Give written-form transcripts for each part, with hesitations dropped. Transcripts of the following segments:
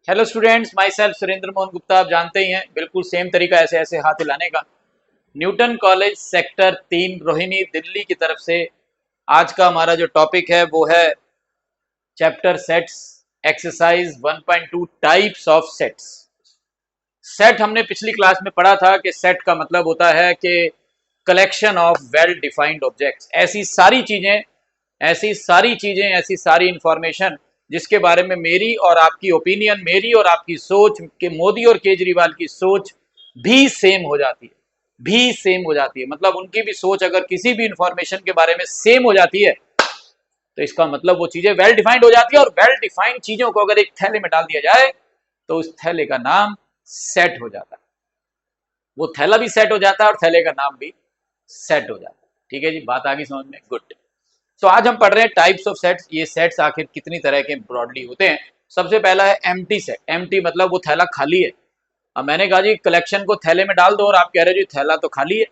Hello students, my self Surendra Mohan Gupta. आप जानते ही हैं, बिल्कुल सेम तरीका ऐसे ऐसे हाथ हिलाने का। Newton college sector 3 Rohini Delhi की तरफ से आज का हमारा जो टॉपिक है वो है chapter sets, exercise 1.2 types of sets. Set हमने पिछली क्लास में पढ़ा था कि सेट का मतलब होता है कि collection of well defined objects. ऐसी सारी इंफॉर्मेशन जिसके बारे में मेरी और आपकी ओपिनियन, मेरी और आपकी सोच के मोदी और केजरीवाल की सोच भी सेम हो जाती है। मतलब उनकी भी सोच अगर किसी भी इंफॉर्मेशन के बारे में सेम हो जाती है तो इसका मतलब वो चीजें वेल डिफाइंड हो जाती है। और वेल डिफाइंड चीजों को अगर एक थैले में डाल दिया जाए तो उस थैले का नाम सेट हो जाता है। वो थैला भी सेट हो जाता है और थैले का नाम भी सेट हो जाता है। ठीक है जी, बात आ गई समझ में? गुड। तो आज हम पढ़ रहे हैं टाइप्स ऑफ सेट्स। ये सेट्स आखिर कितनी तरह के ब्रॉडली होते हैं। सबसे पहला है एम्प्टी सेट। एम्प्टी मतलब वो थैला खाली है। अब मैंने कहा जी कलेक्शन को थैले में डाल दो और आप कह रहे हो जी थैला तो खाली है।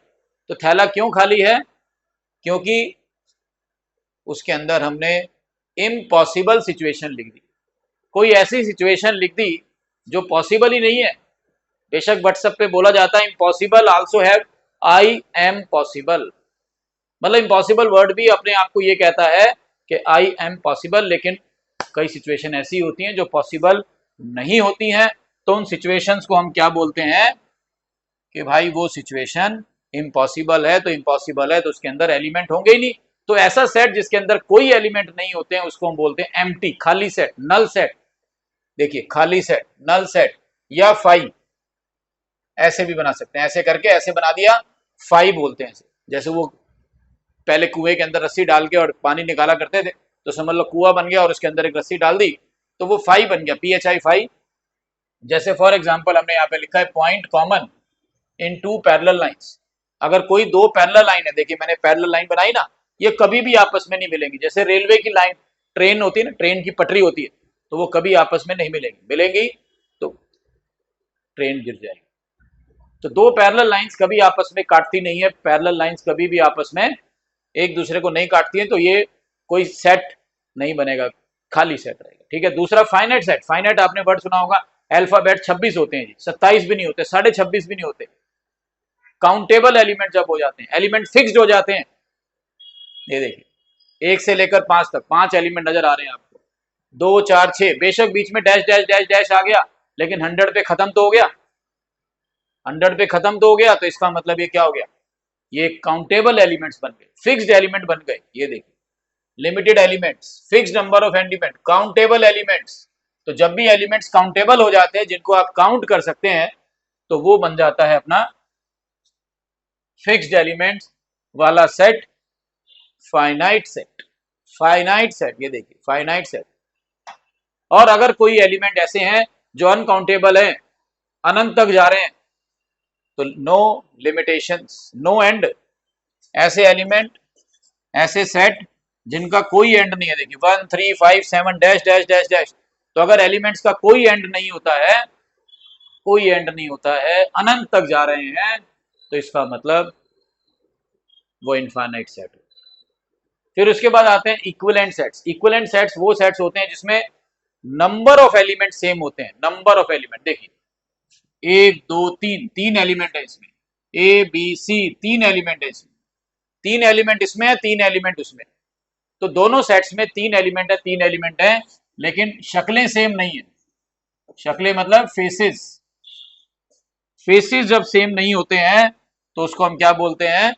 तो थैला क्यों खाली है? क्योंकि उसके अंदर हमने इम्पॉसिबल सिचुएशन लिख दी। कोई ऐसी सिचुएशन लिख दी जो पॉसिबल ही नहीं है। बेशक व्हाट्सएप पे बोला जाता है impossible also have I am possible. मतलब इम्पॉसिबल वर्ड भी अपने आप को ये कहता है कि आई एम पॉसिबल, लेकिन कई सिचुएशन ऐसी होती हैं जो पॉसिबल नहीं होती हैं। तो उन सिचुएशंस को हम क्या बोलते हैं कि भाई वो सिचुएशन इम्पॉसिबल है। तो इम्पॉसिबल है तो उसके अंदर एलिमेंट होंगे ही नहीं। तो ऐसा सेट जिसके अंदर कोई एलिमेंट नहीं होते हैं उसको हम बोलते हैं एम्प्टी, खाली सेट, नल सेट। देखिए, खाली सेट, नल सेट या फाई ऐसे भी बना सकते हैं। ऐसे करके ऐसे बना दिया, फाई बोलते हैं। जैसे वो पहले कुएं के अंदर रस्सी डाल के और पानी निकाला करते थे, तो समझ लो कुआं बन गया और उसके अंदर एक रस्सी डाल दी तो वो फाई बन गया, PHI फाई। जैसे फॉर एग्जांपल हमने यहाँ पे लिखा है point common in two parallel lines. अगर कोई दो पैरेलल लाइन है, देखिए मैंने पैरेलल लाइन बनाई ना, ये कभी भी आपस में नहीं मिलेंगी। जैसे रेलवे की लाइन, ट्रेन होती है ना, ट्रेन की पटरी होती है, तो वो कभी आपस में नहीं मिलेंगी तो ट्रेन गिर जाएगी। तो दो पैरेलल लाइंस कभी आपस में काटती नहीं है। पैरेलल लाइंस कभी भी आपस में एक दूसरे को नहीं काटती है। तो ये कोई सेट नहीं बनेगा, खाली सेट रहेगा। ठीक है। दूसरा फाइनाइट सेट। फाइनाइट आपने वर्ड सुना होगा। अल्फाबेट 26 होते हैं जी, 27 भी नहीं होते, 26.5 भी नहीं होते। काउंटेबल एलिमेंट जब हो जाते हैं, एलिमेंट फिक्स्ड हो जाते हैं। ये देखिए 1 से लेकर 5 तक 5 एलिमेंट नजर आ रहे हैं आपको, 2 4 6। बेशक बीच में डैश डैश डैश डैश आ गया, लेकिन 100 पे खत्म तो हो गया। 100 पे खत्म तो हो गया, तो इसका मतलब ये क्या हो गया, ये काउंटेबल एलिमेंट्स बन गए, फिक्स्ड एलिमेंट बन गए। ये देखिए, limited elements, fixed number of element, countable elements. तो जब भी एलिमेंट्स काउंटेबल हो जाते हैं, जिनको आप काउंट कर सकते हैं, तो वो बन जाता है अपना फिक्स्ड एलिमेंट्स वाला set, finite set. Finite set, ये देखिए फाइनाइट सेट। और अगर कोई एलिमेंट ऐसे हैं जो अनकाउंटेबल हैं, अनंत तक जा रहे हैं, तो नो लिमिटेशंस, नो एंड। ऐसे एलिमेंट, ऐसे सेट जिनका कोई एंड नहीं है। देखिए 1 3 5 7 डैश डैश डैश डैश। तो अगर एलिमेंट्स का कोई एंड नहीं होता है, कोई एंड नहीं होता है, अनंत तक जा रहे हैं, तो इसका मतलब वो इनफाइनाइट सेट है। फिर उसके बाद आते हैं इक्विवेलेंट सेट्स। इक्विवेलेंट सेट्स वो सेट्स होते हैं जिसमें नंबर ऑफ एलिमेंट सेम होते हैं। नंबर ऑफ एलिमेंट देखिए 1 2 3, 3 एलिमेंट है इसमें, ABC 3 एलिमेंट है इसमें, 3 एलिमेंट इसमें है, 3 एलिमेंट उसमें। तो दोनों सेट्स में 3 एलिमेंट है, 3 एलिमेंट है, लेकिन शक्लें सेम नहीं है। शक्लें मतलब फेसेस। फेसेस जब सेम नहीं होते हैं तो उसको हम क्या बोलते हैं,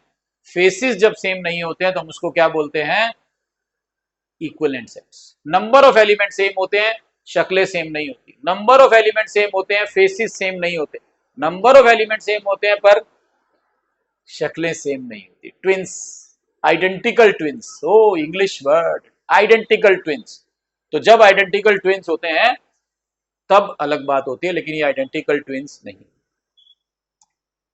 फेसेस जब सेम नहीं होते हैं तो हम उसको क्या बोलते हैं, equivalent sets. Number of element same होते हैं, शक्लें सेम नहीं होती। नंबर ऑफ एलिमेंट सेम होते हैं, फेसेस सेम नहीं होते। नंबर ऑफ एलिमेंट सेम होते हैं पर शक्लें सेम नहीं होती। ट्विंस, आइडेंटिकल ट्विंस, ओ इंग्लिश वर्ड, आइडेंटिकल ट्विंस। तो जब आइडेंटिकल ट्विंस होते हैं तब अलग बात होती है, लेकिन ये आइडेंटिकल ट्विंस नहीं।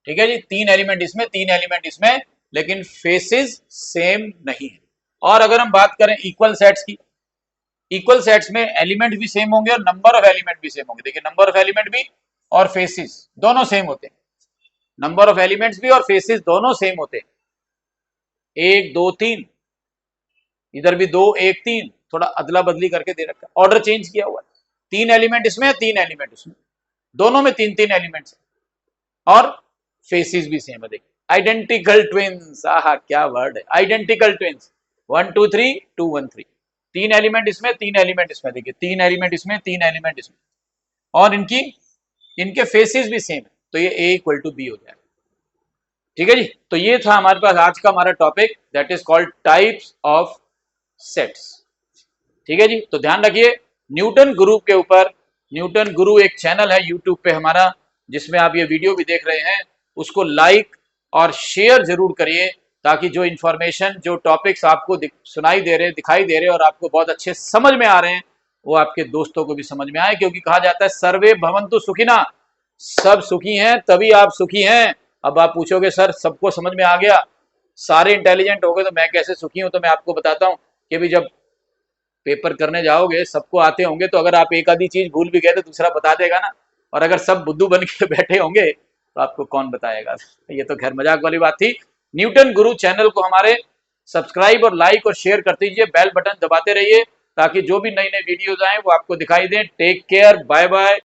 ठीक है जी, 3 एलिमेंट इसमें, 3 एलिमेंट इसमें, लेकिन फेसेस सेम नहीं है। और अगर हम बात करें इक्वल सेट्स की, इक्वल सेट्स में एलिमेंट भी सेम होंगे और नंबर ऑफ एलिमेंट भी सेम होंगे। देखिए नंबर ऑफ एलिमेंट भी और फेसेस दोनों सेम होते हैं। नंबर ऑफ एलिमेंट्स भी और फेसेस दोनों सेम होते हैं। 1 2 3, इधर भी 2 1 3, थोड़ा अदला बदली करके दे रखा, ऑर्डर चेंज किया हुआ है। 3 एलिमेंट इसमें, 3 एलिमेंट इसमें, दोनों में 3-3 एलिमेंट्स और फेसिस भी सेम है। देखिए आइडेंटिकल ट्विंस, आहा क्या वर्ड है, आइडेंटिकल ट्विंस, 1 2 3 2 1 3, 3 एलिमेंट इसमें, 3 एलिमेंट इसमें, देखिए 3 एलिमेंट इसमें, 3 एलिमेंट इसमें, और इनके फेसिस भी सेम है, तो ये A इक्वल टू बी हो जाएगा। ठीक है जी, तो ये था हमारे पास आज का हमारा topic, that is called types of sets. ठीक है जी, तो ध्यान रखिए न्यूटन गुरु के ऊपर, न्यूटन गुरु एक चैनल है यूट्यूब पे हमारा, जिसमें आप ये वीडियो भी देख रहे हैं, उसको लाइक और शेयर जरूर करिए, ताकि जो इंफॉर्मेशन, जो टॉपिक्स आपको सुनाई दे रहे, दिखाई दे रहे और आपको बहुत अच्छे समझ में आ रहे हैं, वो आपके दोस्तों को भी समझ में आए, क्योंकि कहा जाता है सर्वे भवन्तु सुखिना, सब सुखी हैं तभी आप सुखी हैं। अब आप पूछोगे सर सबको समझ में आ गया, सारे इंटेलिजेंट हो गए, तो मैं कैसे सुखी हूं? तो मैं आपको बताता हूं कि भी जब पेपर करने जाओगे सबको आते होंगे, तो अगर आप एक आधी चीज भूल भी गए तो दूसरा बता देगा ना, और अगर सब बुद्धू बन के बैठे होंगे तो आपको कौन बताएगा? ये तो खैर मजाक वाली बात थी। न्यूटन गुरु चैनल को हमारे सब्सक्राइब और लाइक और शेयर कर दीजिए, बेल बटन दबाते रहिए, ताकि जो भी नई नई वीडियोज आए वो आपको दिखाई दें। Take care, bye bye.